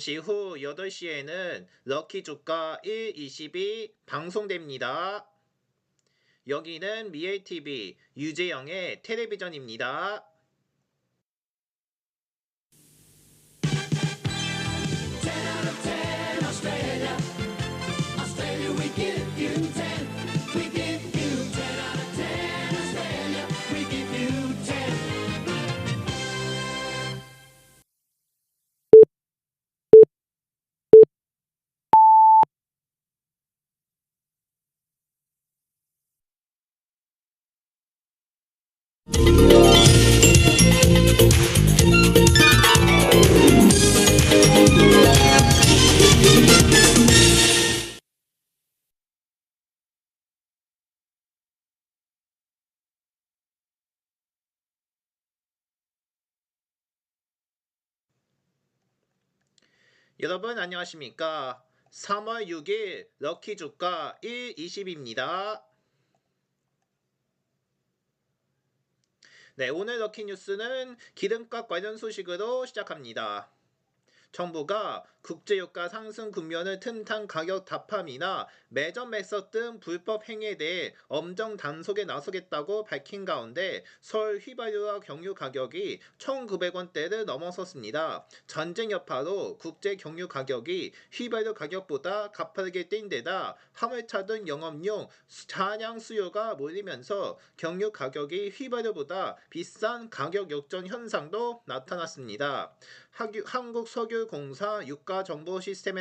잠시 후 8시에는 럭키 주가 1.22 방송됩니다. 여기는 미엘TV 유재영의 텔레비전입니다. 여러분 안녕하십니까? 3월 6일 럭키 주가 1.20입니다. 네, 오늘 럭키 뉴스는 기름값 관련 소식으로 시작합니다. 정부가 국제유가 상승 국면을 틈탄 가격 답함이나 매점 매석 등 불법 행위에 대해 엄정 단속에 나서겠다고 밝힌 가운데 서울 휘발유와 경유 가격이 1,900원대를 넘어섰습니다. 전쟁 여파로 국제 경유 가격이 휘발유 가격보다 가파르게 뛴 데다 화물차 등 영업용 차량 수요가 몰리면서 경유 가격이 휘발유보다 비싼 가격 역전 현상도 나타났습니다. 한국석유공사 유가정보시스템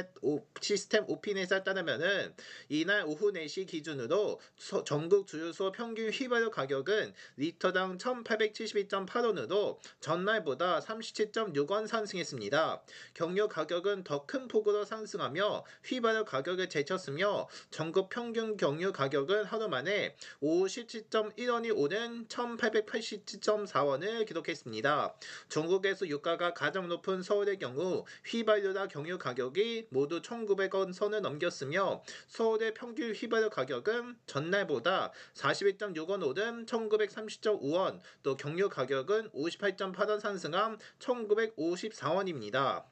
오피넷에 따르면은 이날 오후 4시 기준으로 전국 주유소 평균 휘발유 가격은 리터당 1,872.8원으로 전날보다 37.6원 상승했습니다. 경유 가격은 더 큰 폭으로 상승하며 휘발유 가격을 제쳤으며 전국 평균 경유 가격은 하루 만에 57.1원이 오른 1,887.4원을 기록했습니다. 전국에서 유가가 가장 높은 서울의 경우 휘발유나 경유 가격이 모두 1,900원 선을 넘겼으며 서울의 평균 휘발유 가격은 전날보다 41.6원 오른 1,930.5원, 또 경유 가격은 58.8원 상승한 1,954원입니다.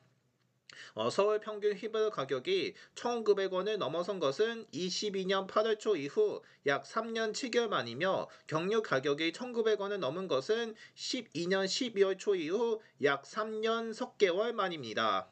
서울 평균 휘발유 가격이 1,900원을 넘어선 것은 22년 8월 초 이후 약 3년 7개월 만이며 경유 가격이 1,900원을 넘은 것은 12년 12월 초 이후 약 3년 석 개월 만입니다.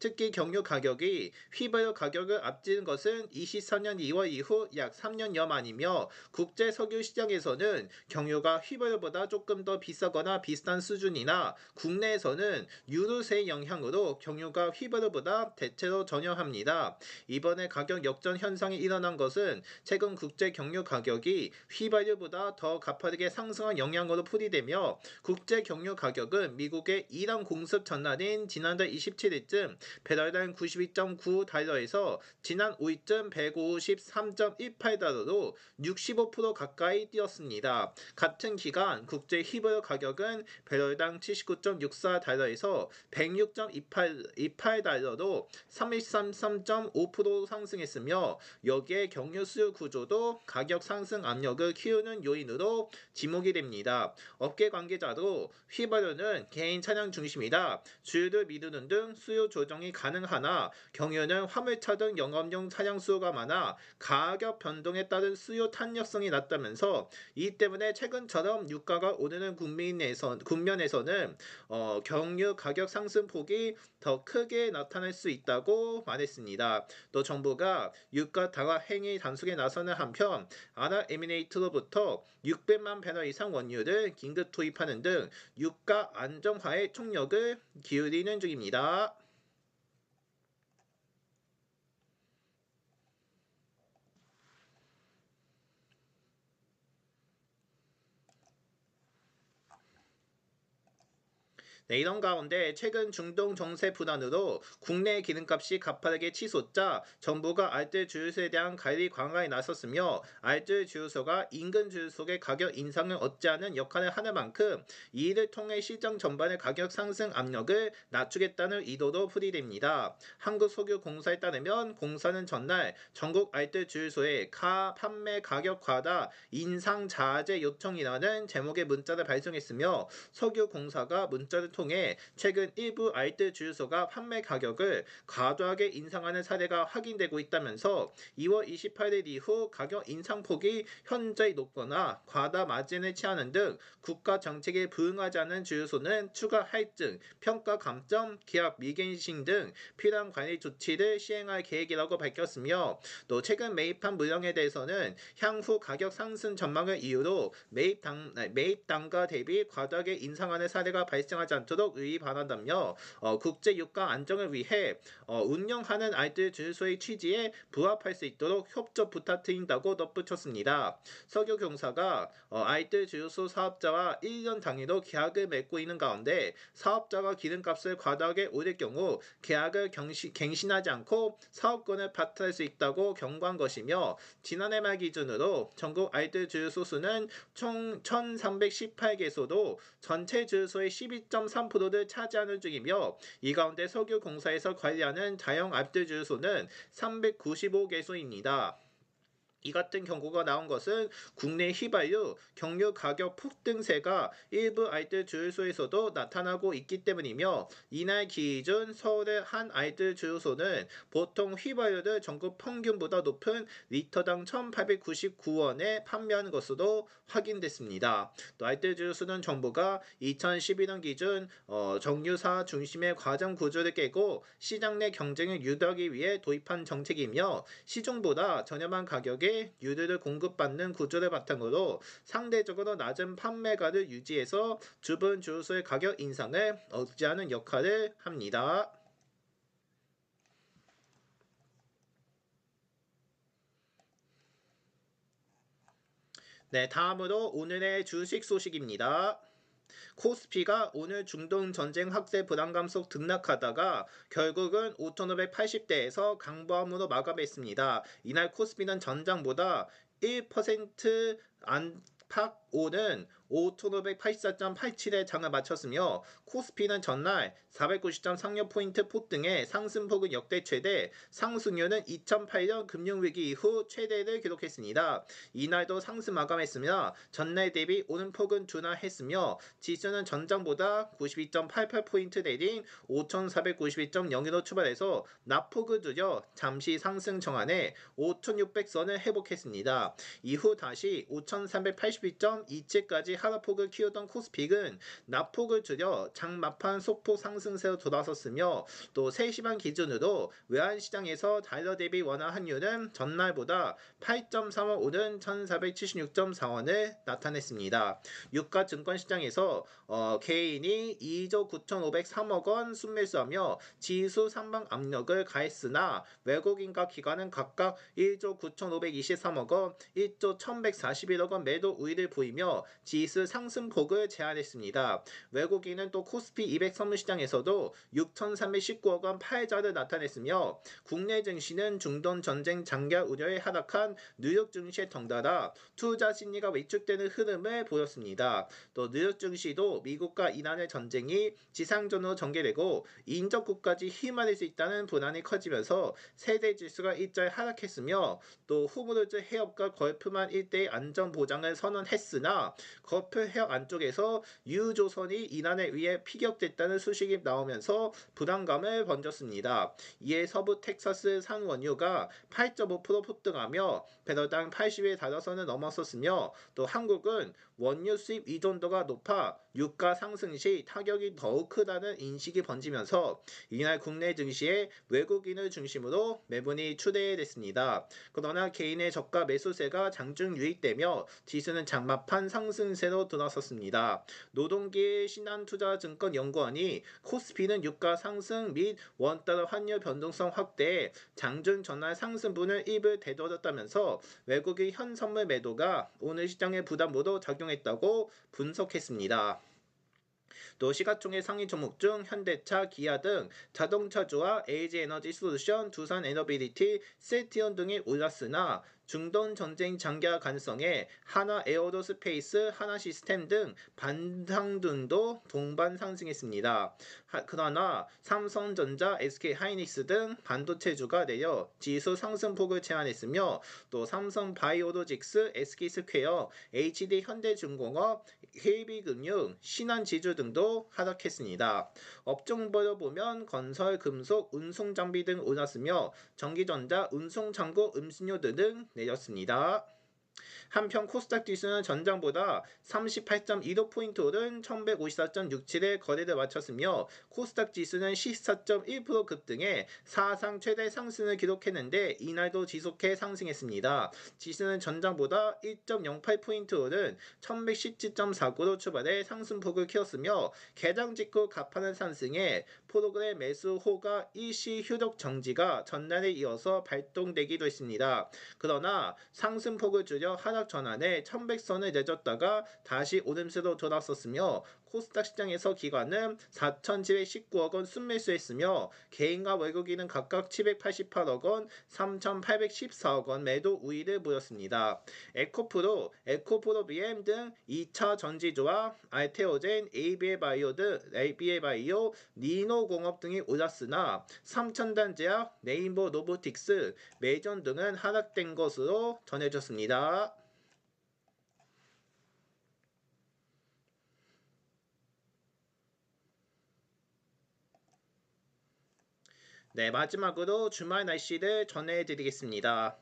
특히 경유 가격이 휘발유 가격을 앞지른 것은 24년 2월 이후 약 3년여 만이며 국제 석유 시장에서는 경유가 휘발유보다 조금 더 비싸거나 비슷한 수준이나 국내에서는 유류세 영향으로 경유가 휘발유보다 대체로 저렴합니다. 이번에 가격 역전 현상이 일어난 것은 최근 국제 경유 가격이 휘발유보다 더 가파르게 상승한 영향으로 풀이되며 국제 경유 가격은 미국의 이란 공습 전날인 지난달 27일쯤 배럴당 92.9달러에서 지난 5일쯤 153.18달러로 65% 가까이 뛰었습니다. 같은 기간 국제 휘발유 가격은 배럴당 79.64달러에서 106.28달러로 33.5% 상승했으며 여기에 경유 수요 구조도 가격 상승 압력을 키우는 요인으로 지목이 됩니다. 업계 관계자도 휘발유는 개인 차량 중심이다. 주유를 미루는 등 수요 조정 조정이 가능하나 경유는 화물차 등 영업용 차량 수요가 많아 가격 변동에 따른 수요 탄력성이 낮다면서 이 때문에 최근처럼 유가가 오르는 국면에서는 경유 가격 상승폭이 더 크게 나타날 수 있다고 말했습니다. 또 정부가 유가 강화 행위 단속에 나서는 한편 아랍에미레이트로부터 600만 배럴 이상 원유를 긴급 투입하는 등 유가 안정화에 총력을 기울이는 중입니다. 네, 이런 가운데 최근 중동 정세 불안으로 국내 기름값이 가파르게 치솟자 정부가 알뜰 주유소에 대한 관리 강화에 나섰으며 알뜰 주유소가 인근 주유소의 가격 인상을 억제하는 역할을 하는 만큼 이 일을 통해 시장 전반의 가격 상승 압력을 낮추겠다는 의도로 풀이됩니다. 한국석유공사에 따르면 공사는 전날 전국 알뜰 주유소에 판매 가격 과다 인상 자제 요청이라는 제목의 문자를 발송했으며 석유공사가 문자를 통해 최근 일부 알뜰 주유소가 판매 가격을 과도하게 인상하는 사례가 확인되고 있다면서 2월 28일 이후 가격 인상폭이 현저히 높거나 과다 마진을 취하는 등 국가 정책에 부응하지 않은 주유소는 추가 할증, 평가 감점, 계약 미갱신 등 필요한 관리 조치를 시행할 계획이라고 밝혔으며 또 최근 매입한 물량에 대해서는 향후 가격 상승 전망을 이유로 매입 단가 대비 과도하게 인상하는 사례가 발생하지 않도록 유의 바란다며 국제 유가 안정을 위해 운영하는 알뜰 주유소의 취지에 부합할 수 있도록 협조 부탁드린다고 덧붙였습니다. 석유공사가 알뜰 주유소 사업자와 1년 단위로 계약을 맺고 있는 가운데 사업자가 기름값을 과다하게 올릴 경우 계약을 갱신하지 않고 사업권을 파탈할 수 있다고 경고한 것이며 지난해 말 기준으로 전국 알뜰 주유소 수는 총 1,318개소로 전체 주유소의 12.3%를 차지하는 중이며 이 가운데 석유공사에서 관리하는 자영 알뜰 주유소는 395개소입니다. 이 같은 경고가 나온 것은 국내 휘발유, 경유 가격 폭등세가 일부 알뜰 주유소에서도 나타나고 있기 때문이며 이날 기준 서울의 한 알뜰 주유소는 보통 휘발유를 전국 평균보다 높은 리터당 1,899원에 판매하는 것으로 확인됐습니다. 또 알뜰 주유소는 정부가 2011년 기준 정유사 중심의 과정 구조를 깨고 시장 내 경쟁을 유도하기 위해 도입한 정책이며 시중보다 저렴한 가격에 유류를 공급받는 구조를 바탕으로 상대적으로 낮은 판매가를 유지해서 주변 주유소의 가격 인상을 억제하는 역할을 합니다. 네, 다음으로 오늘의 주식 소식입니다. 코스피가 오늘 중동 전쟁 확대 불안감 속 등락하다가 결국은 5,580대에서 강보함으로 마감했습니다. 이날 코스피는 전장보다 1% 안팎 오른 5,584.87의 장을 마쳤으며 코스피는 전날 490점 상승포인트 폭등해 상승폭은 역대 최대, 상승률은 2008년 금융위기 이후 최대를 기록했습니다. 이날도 상승 마감했으며 전날 대비 오름폭은 둔화했으며 지수는 전장보다 92.88포인트 내린 5,492.02로 출발해서 낙폭을 줄여 잠시 상승 정안에 5,600선을 회복했습니다. 이후 다시 5,382.27까지 하락폭을 키우던 코스픽은 낙폭을 줄여 장 막판 소폭 상승세로 돌아섰으며 또 3시 반 기준으로 외환시장에서 달러 대비 원화 환율은 전날보다 8.3원 오른 1,476.4원을 나타냈습니다. 유가 증권시장에서 개인이 2조 9,503억 원 순매수하며 지수 상방 압력을 가했으나 외국인과 기관은 각각 1조 9,523억 원, 1조 1,141억 원 매도 우위를 보이며 지수 상승폭을 제한했습니다. 외국인은 또 코스피 200 선물시장에서도 6,319억 원 파해자를 나타냈으며 국내 증시는 중동 전쟁 장기화 우려에 하락한 뉴욕 증시에 덩달아 투자 심리가 위축되는 흐름을 보였습니다. 또 뉴욕 증시도 미국과 이란의 전쟁이 지상전으로 전개되고 인접국까지 휘말릴 수 있다는 불안이 커지면서 세대 지수가 일자리 하락했으며 또 호르무즈 해협과 걸프만 일대의 안전 보장을 선언했으나 거프 해역 안쪽에서 유조선이 이란에 의해 피격됐다는 소식이 나오면서 불안감을 번졌습니다. 이에 서부 텍사스 산 원유가 8.5% 폭등하며 배럴당 80에 달러선을 넘어섰으며 또 한국은 원유 수입 의존도가 높아 유가 상승 시 타격이 더욱 크다는 인식이 번지면서 이날 국내 증시에 외국인을 중심으로 매분이 추대됐습니다. 그러나 개인의 저가 매수세가 장중 유입되며 지수는 장마판 상승세로 돌아섰습니다. 노동계 신한투자증권연구원이 코스피는 유가 상승 및 원달러 환율 변동성 확대에 장중 전날 상승분을 입을 되돌렸다면서 외국인 현선물 매도가 오늘 시장의 부담으로 작용했다고 분석했습니다. 또 시가총액 상위 종목 중 현대차, 기아 등 자동차주와 LG에너지솔루션, 두산에너빌리티, 셀트리온 등이 올랐으나 중동 전쟁 장기화 가능성에 하나 에어로스페이스, 하나시스템 등 반상등도 동반 상승했습니다. 그러나 삼성전자, SK하이닉스 등 반도체주가 내려 지수 상승폭을 제한했으며 또 삼성바이오로직스, SK스퀘어, HD현대중공업, KB금융, 신한지주 등도 하락했습니다. 업종별로 보면 건설, 금속, 운송장비 등 올랐으며 전기전자, 운송창고, 음식료 등 내렸습니다. 한편 코스닥 지수는 전장보다 38.15포인트 오른 1154.67에 거래를 마쳤으며 코스닥 지수는 14.1% 급등해 사상 최대 상승을 기록했는데 이날도 지속해 상승했습니다. 지수는 전장보다 1.08포인트 오른 1117.49로 출발해 상승폭을 키웠으며 개장 직후 가파른 상승에 프로그램 매수 호가 일시 휴력 정지가 전날에 이어서 발동되기도 했습니다. 그러나 상승폭을 줄여 하락 전환에 1100선을 내줬다가 다시 오름세로 돌아섰으며 코스닥 시장에서 기관은 4,719억 원 순매수했으며 개인과 외국인은 각각 788억 원, 3,814억 원 매도 우위를 보였습니다. 에코프로 BM 등 2차 전지주와 알테오젠, ABA바이오, 니노공업 등이 올랐으나 삼천단제약, 네이버 로보틱스, 메이전 등은 하락된 것으로 전해졌습니다. 네, 마지막으로 주말 날씨를 전해드리겠습니다.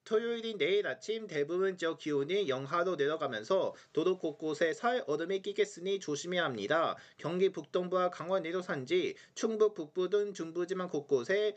토요일인 내일 아침 대부분 지역 기온이 영하로 내려가면서 도로 곳곳에 살 얼음이 끼겠으니 조심해야 합니다. 경기 북동부와 강원 내도 산지, 충북 북부 등 중부지방 곳곳에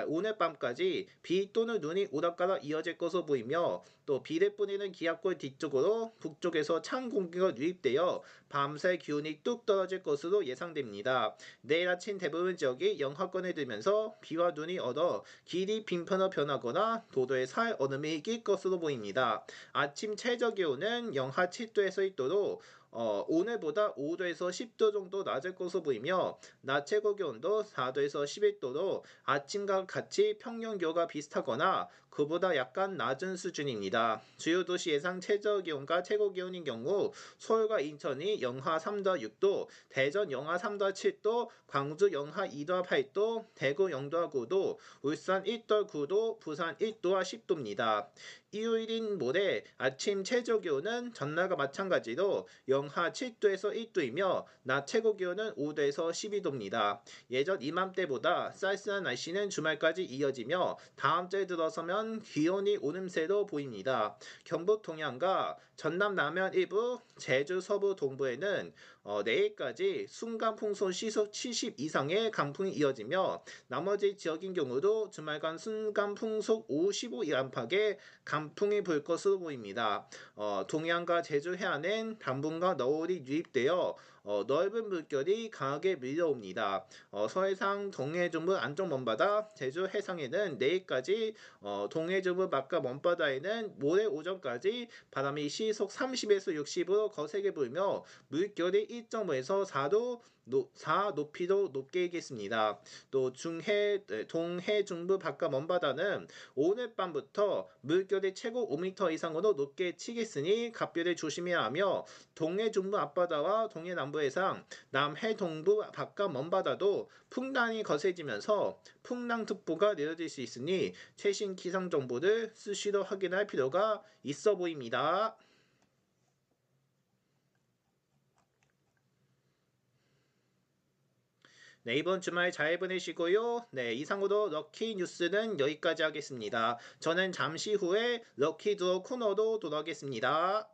오늘 밤까지 비 또는 눈이 오락가락 이어질 것으로 보이며 또 비를 뿌리는 기압골 뒤쪽으로 북쪽에서 찬 공기가 유입되어 밤새 기온이 뚝 떨어질 것으로 예상됩니다. 내일 아침 대부분 지역이 영하권에 들면서 비와 눈이 얼어 길이 빙판으로 변하거나 도도에 살 얼음이 낄 것으로 보입니다. 아침 최저 기온은 영하 7도에서 1도로 오늘보다 5도에서 10도 정도 낮을 것으로 보이며 낮 최고 기온도 4도에서 11도로 아침과 같이 평년 기온과 비슷하거나 그보다 약간 낮은 수준입니다. 주요 도시 예상 최저 기온과 최고 기온인 경우 서울과 인천이 영하 3도와 6도, 대전 영하 3도와 7도, 광주 영하 2도와 8도, 대구 0도와 9도, 울산 1도와 9도, 부산 1도와 10도입니다. 일요일인 모레 아침 최저 기온은 전날과 마찬가지로 영하 7도에서 1도이며 낮 최고 기온은 5도에서 12도입니다. 예전 이맘때보다 쌀쌀한 날씨는 주말까지 이어지며 다음 주에 들어서면 기온이 오름세로 보입니다. 경북 동해안과 전남 남해안 일부, 제주 서부 동부에는 내일까지 순간풍속 시속 70 이상의 강풍이 이어지며 나머지 지역인 경우도 주말간 순간풍속 55 안팎의 강풍이 불 것으로 보입니다. 동해안과 제주 해안엔 단풍과 너울이 유입되어 넓은 물결이 강하게 밀려옵니다. 서해상 동해중부 안쪽 먼바다, 제주 해상에는 내일까지 동해중부 바깥 먼바다에는 모레 오전까지 바람이 시속 30에서 60으로 거세게 불며 물결이 1.5에서 4 높이도 높게 일겠습니다. 또 동해 중부 바깥 먼바다는 오늘 밤부터 물결이 최고 5m 이상으로 높게 치겠으니 각별히 조심해야 하며 동해 중부 앞바다와 동해 남부 해상, 남해 동부 바깥 먼바다도 풍랑이 거세지면서 풍랑특보가 내려질 수 있으니 최신 기상 정보를 수시로 확인할 필요가 있어 보입니다. 네, 이번 주말 잘 보내시고요. 네, 이상으로 럭키 뉴스는 여기까지 하겠습니다. 저는 잠시 후에 럭키 두어 코너로 돌아오겠습니다.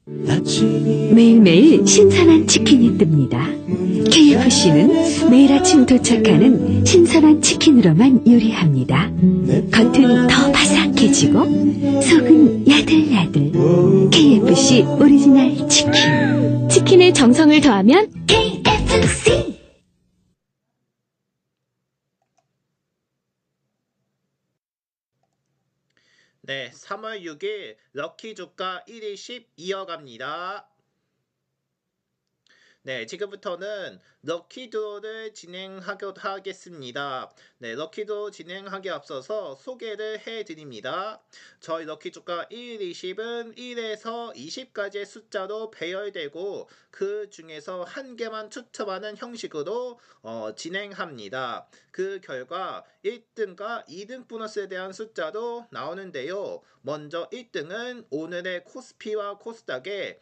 매일매일 신선한 치킨이 뜹니다. KFC는 매일 아침 도착하는 신선한 치킨으로만 요리합니다. 겉은 더 바삭해지고 속은 야들야들. KFC 오리지널 치킨. 치킨의 정성을 더하면 KFC! 네, 3월 6일 럭키 주가 1일씩 이어갑니다. 네, 지금부터는 럭키드로를 진행하겠습니다. 네, 럭키드로 진행하기 앞서서 소개를 해드립니다. 저희 럭키주가 1, 20은 1에서 20까지의 숫자로 배열되고 그 중에서 한 개만 추첨하는 형식으로 진행합니다. 그 결과 1등과 2등 보너스에 대한 숫자로 나오는데요. 먼저 1등은 오늘의 코스피와 코스닥의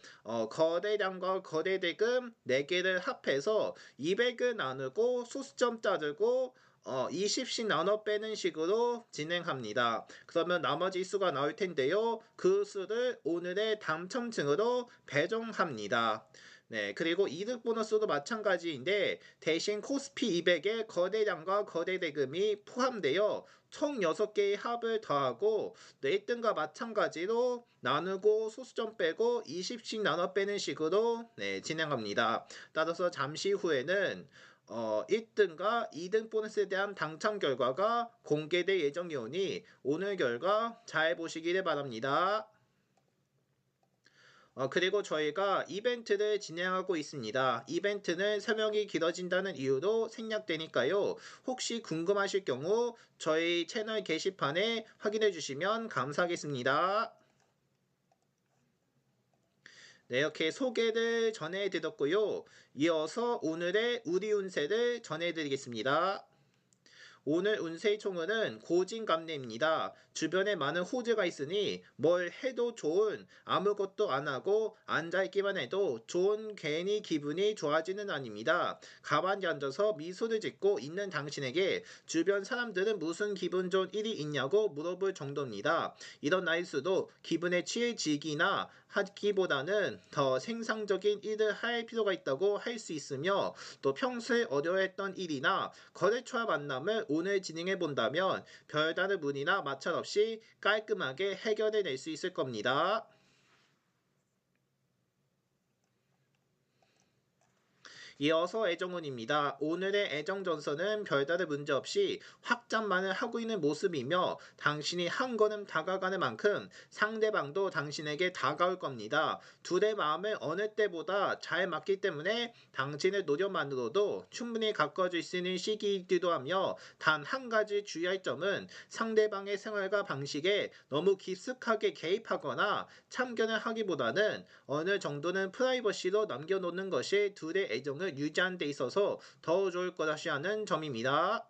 거래량과 거래대금 4개를 합해서 200을 나누고 소수점 자르고 20씩 나눠 빼는 식으로 진행합니다. 그러면 나머지 수가 나올 텐데요. 그 수를 오늘의 당첨층으로 배정합니다. 네, 그리고 이득 보너스도 마찬가지인데 대신 코스피 200의 거래량과 거래대금이 포함되어 총 6개의 합을 더하고 1등과 마찬가지로 나누고 소수점 빼고 20씩 나눠 빼는 식으로 진행합니다. 따라서 잠시 후에는 1등과 2등 보너스에 대한 당첨 결과가 공개될 예정이오니 오늘 결과 잘 보시기를 바랍니다. 그리고 저희가 이벤트를 진행하고 있습니다. 이벤트는 설명이 길어진다는 이유로 생략되니까요. 혹시 궁금하실 경우 저희 채널 게시판에 확인해 주시면 감사하겠습니다. 네, 이렇게 소개를 전해드렸고요. 이어서 오늘의 우리 운세를 전해드리겠습니다. 오늘 운세의 총은 고진감래입니다. 주변에 많은 호재가 있으니 뭘 해도 좋은, 아무것도 안 하고 앉아있기만 해도 좋은, 괜히 기분이 좋아지는 날입니다. 가만히 앉아서 미소를 짓고 있는 당신에게 주변 사람들은 무슨 기분 좋은 일이 있냐고 물어볼 정도입니다. 이런 날일수록 기분에 취해지기나 하기보다는 더 생산적인 일을 할 필요가 있다고 할 수 있으며 또 평소에 어려워했던 일이나 거래처와 만남을 오늘 진행해 본다면 별다른 문의나 마찰 없이 깔끔하게 해결해 낼 수 있을 겁니다. 이어서 애정운입니다. 오늘의 애정전선은 별다른 문제없이 확장만을 하고 있는 모습이며 당신이 한 걸음 다가가는 만큼 상대방도 당신에게 다가올 겁니다. 둘의 마음을 어느 때보다 잘 맞기 때문에 당신의 노력만으로도 충분히 가까워질 수 있는 시기이기도 하며 단 한 가지 주의할 점은 상대방의 생활과 방식에 너무 깊숙하게 개입하거나 참견을 하기보다는 어느 정도는 프라이버시로 남겨놓는 것이 둘의 애정을 유지하는 데 있어서 더 좋을 것이라는 점입니다.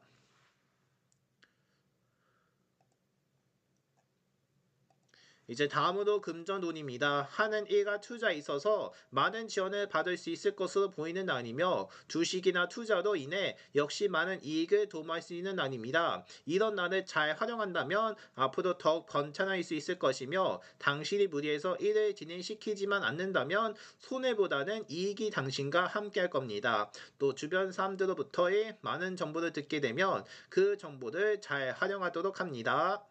이제 다음으로 금전운입니다. 하는 일과 투자에 있어서 많은 지원을 받을 수 있을 것으로 보이는 날이며 주식이나 투자로 인해 역시 많은 이익을 도모할 수 있는 날입니다. 이런 날을 잘 활용한다면 앞으로 더욱 번창할 수 있을 것이며 당신이 무리해서 일을 진행시키지만 않는다면 손해보다는 이익이 당신과 함께할 겁니다. 또 주변 사람들로부터의 많은 정보를 듣게 되면 그 정보를 잘 활용하도록 합니다.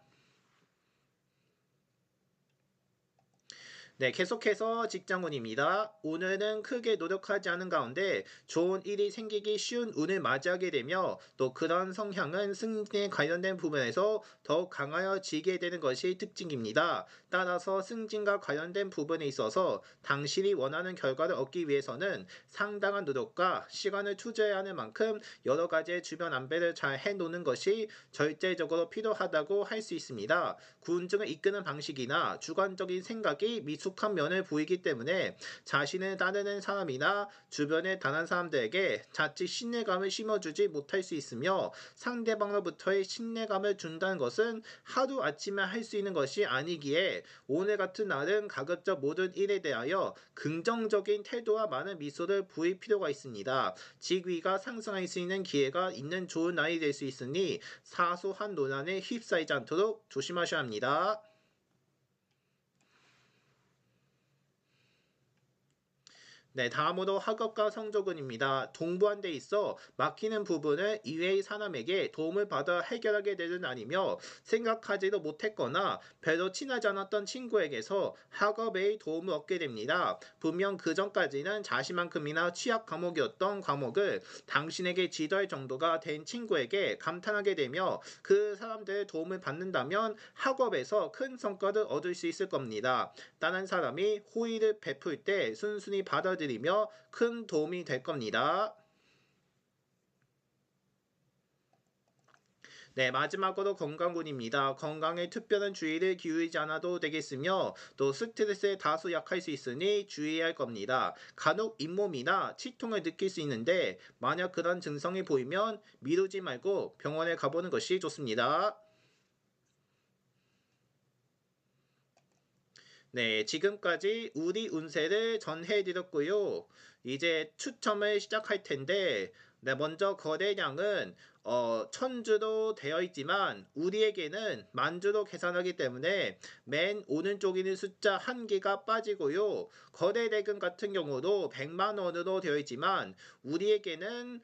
네, 계속해서 직장운입니다. 오늘은 크게 노력하지 않은 가운데 좋은 일이 생기기 쉬운 운을 맞이하게 되며 또 그런 성향은 승진에 관련된 부분에서 더욱 강하여지게 되는 것이 특징입니다. 따라서 승진과 관련된 부분에 있어서 당신이 원하는 결과를 얻기 위해서는 상당한 노력과 시간을 투자해야 하는 만큼 여러 가지의 주변 안배를 잘 해놓는 것이 절대적으로 필요하다고 할 수 있습니다. 군중을 이끄는 방식이나 주관적인 생각이 미숙한 면을 보이기 때문에 자신을 따르는 사람이나 주변에 다른 사람들에게 자칫 신뢰감을 심어주지 못할 수 있으며 상대방으로부터의 신뢰감을 준다는 것은 하루아침에 할 수 있는 것이 아니기에 오늘 같은 날은 가급적 모든 일에 대하여 긍정적인 태도와 많은 미소를 보일 필요가 있습니다. 직위가 상승할 수 있는 기회가 있는 좋은 날이 될 수 있으니 사소한 논란에 휩싸이지 않도록 조심하셔야 합니다. 네, 다음으로 학업과 성적은입니다. 동부한 데 있어 막히는 부분을 이외의 사람에게 도움을 받아 해결하게 되는 아니며 생각하지도 못했거나 별로 친하지 않았던 친구에게서 학업에 도움을 얻게 됩니다. 분명 그 전까지는 자신만큼이나 취약 과목이었던 과목을 당신에게 지도할 정도가 된 친구에게 감탄하게 되며 그 사람들의 도움을 받는다면 학업에서 큰 성과를 얻을 수 있을 겁니다. 다른 사람이 호의를 베풀 때 순순히 받아들이며 큰 도움이 될 겁니다. 네, 마지막으로 건강군입니다. 건강에 특별한 주의를 기울이지 않아도 되겠으며 또 스트레스에 다소 약할 수 있으니 주의해야 할 겁니다. 간혹 잇몸이나 치통을 느낄 수 있는데 만약 그런 증상이 보이면 미루지 말고 병원에 가보는 것이 좋습니다. 네, 지금까지 우리 운세를 전해드렸고요. 이제 추첨을 시작할 텐데, 네, 먼저 거래량은 천주로 되어 있지만 우리에게는 만주로 계산하기 때문에 맨 오른쪽에 있는 숫자 한 개가 빠지고요. 거래 대금 같은 경우도 100만 원으로 되어 있지만 우리에게는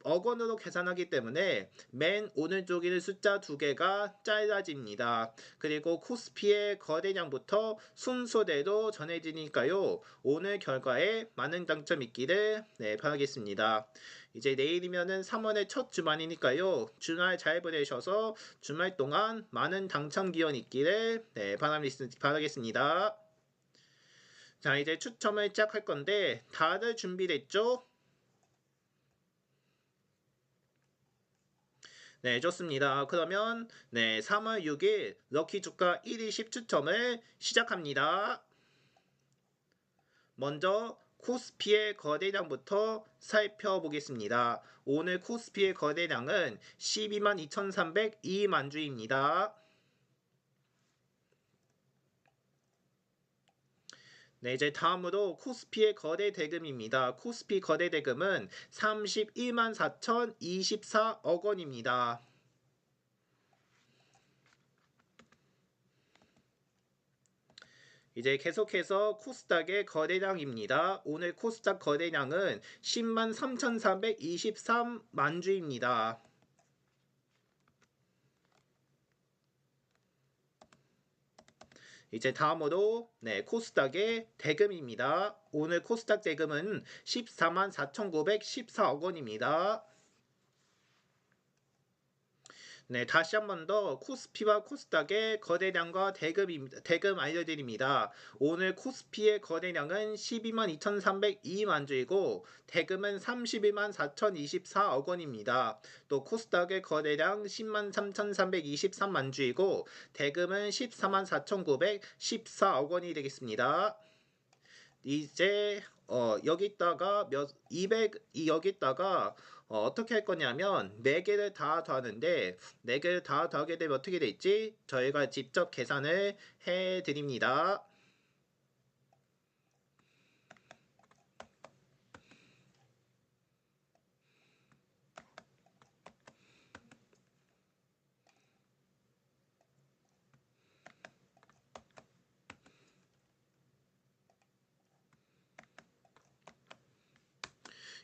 억 원으로 계산하기 때문에 맨 오른쪽에 있는 숫자 두 개가 잘라집니다. 그리고 코스피의 거래량부터 순서대로 전해지니까요. 오늘 결과에 많은 당첨 있기를 바라겠습니다. 이제 내일이면은 3월의 첫 주말이니까요. 주말 잘 보내셔서 주말 동안 많은 당첨 기원 있기를 바라겠습니다. 자, 이제 추첨을 시작할 건데 다들 준비됐죠? 네, 좋습니다. 그러면 3월 6일 럭키 주가 120 추첨을 시작합니다. 먼저 코스피의 거래량부터 살펴보겠습니다. 오늘 코스피의 거래량은 12만 2,302만 주입니다. 네, 이제 다음으로 코스피의 거래 대금입니다. 코스피 거래 대금은 31만 4,024억 원입니다. 이제 계속해서 코스닥의 거래량입니다. 오늘 코스닥 거래량은 10만 3,423만 주입니다. 이제 다음으로 코스닥의 대금입니다. 오늘 코스닥 대금은 14만 4,914억 원입니다. 네, 다시 한 번 더 코스피와 코스닥의 거래량과 대금 알려드립니다. 오늘 코스피의 거래량은 12만 2,302만 주이고 대금은 31만 4,024억 원입니다. 또 코스닥의 거래량 10만 3,323만 주이고 대금은 14만 4,914억 원이 되겠습니다. 이제 여기다가 200 여기다가 어떻게 할 거냐면 4개를 다 더하는데 4개를 다 더하게 되면 어떻게 될지 저희가 직접 계산을 해 드립니다.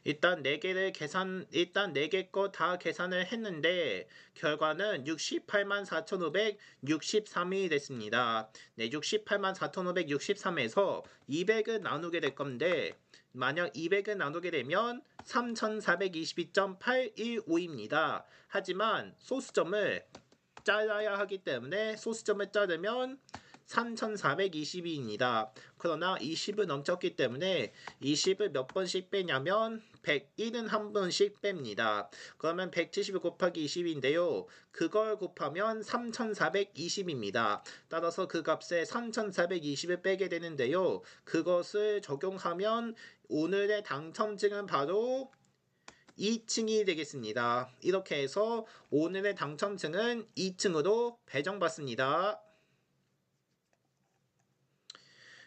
일단 4개 거 다 계산을 했는데 결과는 68만 4,563이 됐습니다. 네, 68만 4,563에서 200을 나누게 될 건데 만약 200을 나누게 되면 3,422.815입니다. 하지만 소수점을 잘라야 하기 때문에 소수점을 자르면 3,422입니다. 그러나 20을 넘쳤기 때문에 20을 몇 번씩 빼냐면 101은 한 번씩 뺍니다. 그러면 170 곱하기 20인데요. 그걸 곱하면 3,420입니다. 따라서 그 값에 3,420을 빼게 되는데요. 그것을 적용하면 오늘의 당첨증은 바로 2층이 되겠습니다. 이렇게 해서 오늘의 당첨증은 2층으로 배정받습니다.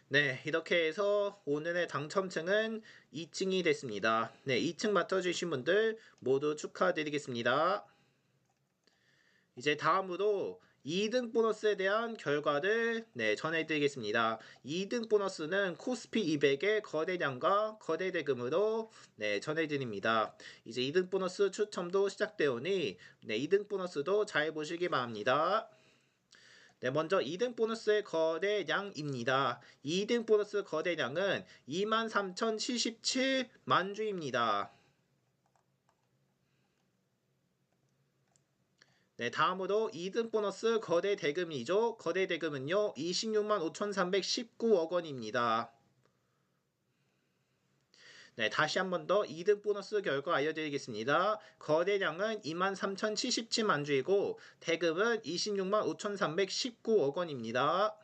네, 이렇게 해서 오늘의 당첨증은 2층이 됐습니다. 네, 2층 맡아주신 분들 모두 축하드리겠습니다. 이제 다음으로 2등 보너스에 대한 결과를 전해드리겠습니다. 2등 보너스는 코스피 200의 거래량과 거래 대금으로 전해드립니다. 이제 2등 보너스 추첨도 시작되오니 2등 보너스도 잘 보시기 바랍니다. 먼저 2등 보너스의 거래량입니다. 2등 보너스 거래량은 23,077만 주입니다. 다음으로 2등 보너스 거래 대금이죠. 거래 대금은요, 26만 5,319억 원입니다. 다시 한 번 더 2등 보너스 결과 알려드리겠습니다. 거래량은 23,077만 주이고 대금은 26만 5,319억 원입니다.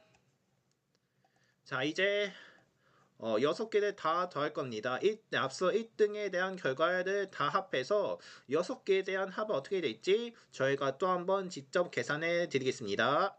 자, 이제 6개를 다 더할 겁니다. 앞서 1등에 대한 결과를 다 합해서 6개에 대한 합은 어떻게 될지 저희가 또 한번 직접 계산해 드리겠습니다.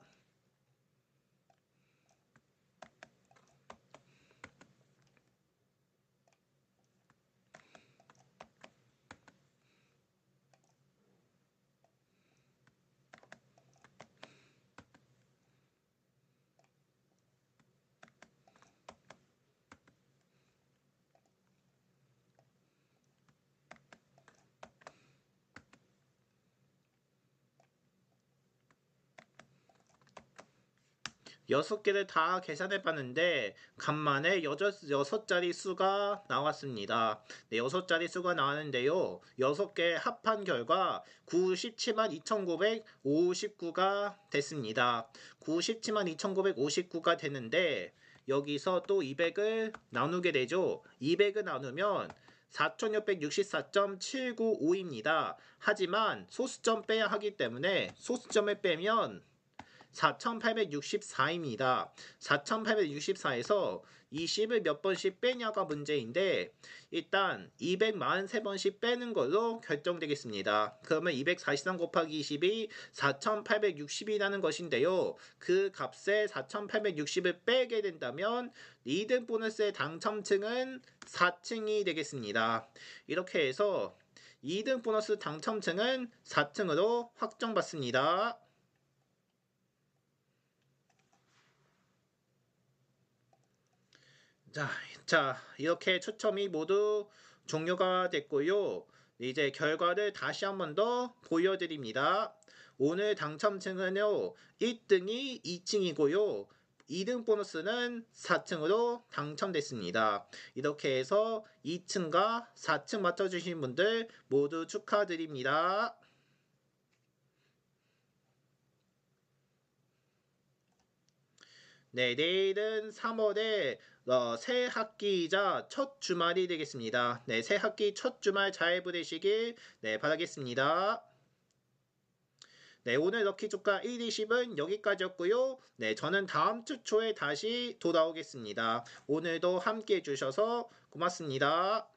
6개를 다 계산해 봤는데 간만에 6자리 수가 나왔습니다. 6자리 수가 나왔는데요. 6개 합한 결과 97만 2,959가 됐습니다. 97만 2,959가 됐는데 여기서 또 200을 나누게 되죠. 200을 나누면 4,664.795입니다. 하지만 소수점 빼야 하기 때문에 소수점을 빼면 4,864입니다. 4,864에서 20을 몇 번씩 빼냐가 문제인데 일단 243번씩 빼는 걸로 결정되겠습니다. 그러면 243 곱하기 20이 4,860이라는 것인데요. 그 값에 4,860을 빼게 된다면 2등 보너스의 당첨층은 4층이 되겠습니다. 이렇게 해서 2등 보너스 당첨층은 4층으로 확정받습니다. 자, 이렇게 추첨이 모두 종료가 됐고요. 이제 결과를 다시 한 번 더 보여드립니다. 오늘 당첨층은요, 1등이 2층이고요. 2등 보너스는 4층으로 당첨됐습니다. 이렇게 해서 2층과 4층 맞춰주신 분들 모두 축하드립니다. 내일은 3월에 새 학기이자 첫 주말이 되겠습니다. 새 학기 첫 주말 잘 보내시길 바라겠습니다. 오늘 럭키 조카 1, 20은 여기까지였고요. 저는 다음 주 초에 다시 돌아오겠습니다. 오늘도 함께 해주셔서 고맙습니다.